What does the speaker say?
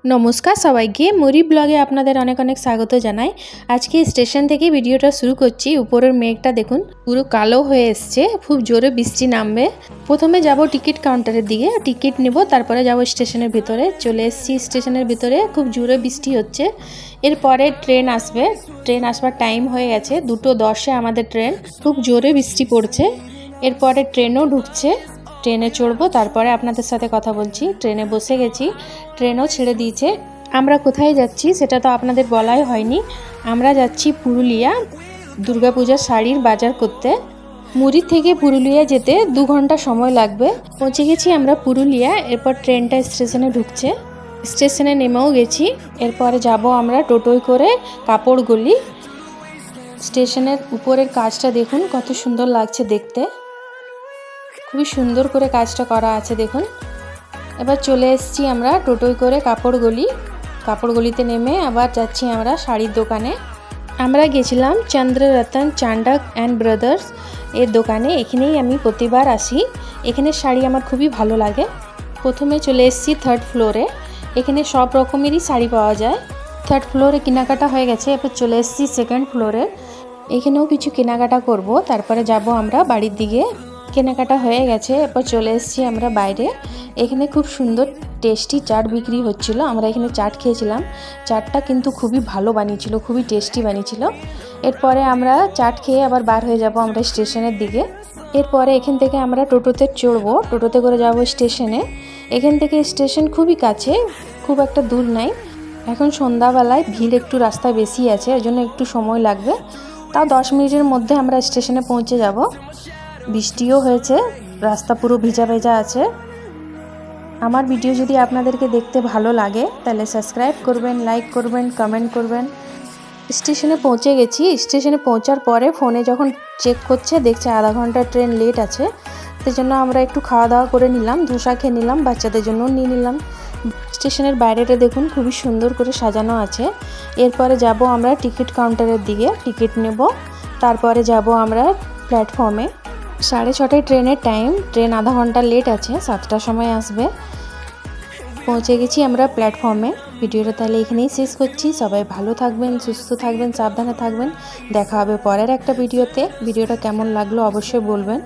नमस्कार सबाइके मुरी ब्लगे आपनादेर अनेक अनेक स्वागत जानाई। आज के स्टेशन थेके भिडियोटा शुरू करछि। ऊपरेर मेघटा देखुन पुरो कालो हये एसेछे, खूब जोरे बिस्टी नामबे। प्रथमे जाबो टिकिट काउंटारेर दिके, टिकिट नेब, तारपरे जाबो स्टेशनेर भितरे। चले एसेछि स्टेशनेर भितरे, खूब जोरे बिस्टी हच्छे। एरपरे ट्रेन आसबे, ट्रेन आसबार टाइम हये गेछे, 2:10 ए आमादेर ट्रेन। खूब जोरे बिस्टी पड़छे। एरपरे ट्रेनও ढुकছে, ट्रेने चढ़बो, तारपरे आपनादेर साथे कथा बोलछि। ट्रेने बसे गेछि, ट्रेनও ছেড়ে দিয়েছে। আমরা কোথায় যাচ্ছি সেটা তো আপনাদের বলাই হয়নি। আমরা যাচ্ছি পুরুলিয়া দুর্গাপূজার শাড়ির বাজার করতে। মুড়ি থেকে পুরুলিয়া যেতে 2 ঘন্টা সময় লাগবে। পৌঁছে গেছি আমরা পুরুলিয়া। এরপর ট্রেনটা স্টেশনে ঢুকছে, স্টেশনে নেমেও গেছি। এরপরে যাব আমরা টোটোয় করে কাপড়গলি। স্টেশনের উপরের কাজটা দেখুন কত সুন্দর লাগছে দেখতে, খুবই সুন্দর করে কাজটা করা আছে দেখুন। এবার চলে এসেছি আমরা টোটোয় করে কাপড়গলি। কাপড়গলিতে নেমে আবার যাচ্ছি আমরা শাড়ির দোকানে। আমরা গেছিলাম চন্দ্ররতন চান্ডক অ্যান্ড ব্রাদার্স এর দোকানে। এখানেই আমি প্রতিবার আসি, এখানের শাড়ি আমার খুবই ভালো লাগে। প্রথমে চলে এসেছি 3rd ফ্লোরে। এখানে সব রকমেরই শাড়ি পাওয়া যায়। 3rd ফ্লোরে কেনাকাটা হয়ে গেছে, এরপর চলে এসেছি 2nd ফ্লোরে। এখানেও কিছু কেনাকাটা করব, তারপরে যাব আমরা বাড়ির দিকে। কেনাকাটা হয়ে গেছে, এরপর চলে এসেছি আমরা বাইরে। এখানে খুব সুন্দর টেস্টি চাট বিক্রি হচ্ছিল। আমরা এখানে চাট খেয়েছিলাম, চাটটা কিন্তু খুবই ভালো বানিয়েছিল, খুবই টেস্টি বানিয়েছিল। এরপরে আমরা চাট খেয়ে আবার বার হয়ে যাব আমরা স্টেশনের দিকে। এরপরে এখান থেকে আমরা টোটোতে চড়বো, টোটোতে করে যাব স্টেশনে। এখান থেকে স্টেশন খুবই কাছে, খুব একটা দূর নাই। এখন সন্ধ্যাবেলায় ভিড় একটু রাস্তায় বেশি আছে, এর জন্য একটু সময় লাগবে। তাও 10 মিনিটের মধ্যে আমরা স্টেশনে পৌঁছে যাব। বৃষ্টিও হয়েছে, রাস্তা পুরো ভিজা ভেজা আছে। আমার ভিডিও যদি আপনাদেরকে দেখতে ভালো লাগে তাহলে সাবস্ক্রাইব করবেন, লাইক করবেন, কমেন্ট করবেন। স্টেশনে পৌঁছে গেছি। স্টেশনে পৌঁছার পরে ফোনে যখন চেক করছে দেখছে আধা ঘন্টা ট্রেন লেট আছে। সেই জন্য আমরা একটু খাওয়া দাওয়া করে নিলাম, ধোসা খেয়ে নিলাম, বাচ্চাদের জন্যও নিয়ে নিলাম। স্টেশনের বাইরেটা দেখুন খুবই সুন্দর করে সাজানো আছে। এরপরে যাব আমরা টিকিট কাউন্টারের দিকে, টিকিট নেব, তারপরে যাব আমরা প্ল্যাটফর্মে। 6:30 ট্রেনের টাইম, ট্রেন আধা ঘন্টা লেট আছে, 7টার সময় আসবে। পৌঁছে গেছি আমরা প্ল্যাটফর্মে। ভিডিওটা তাহলে এখানেই শেষ করছি। সবাই ভালো থাকবেন, সুস্থ থাকবেন, সাবধানে থাকবেন। দেখা হবে পরের একটা ভিডিওতে। ভিডিওটা কেমন লাগলো অবশ্যই বলবেন।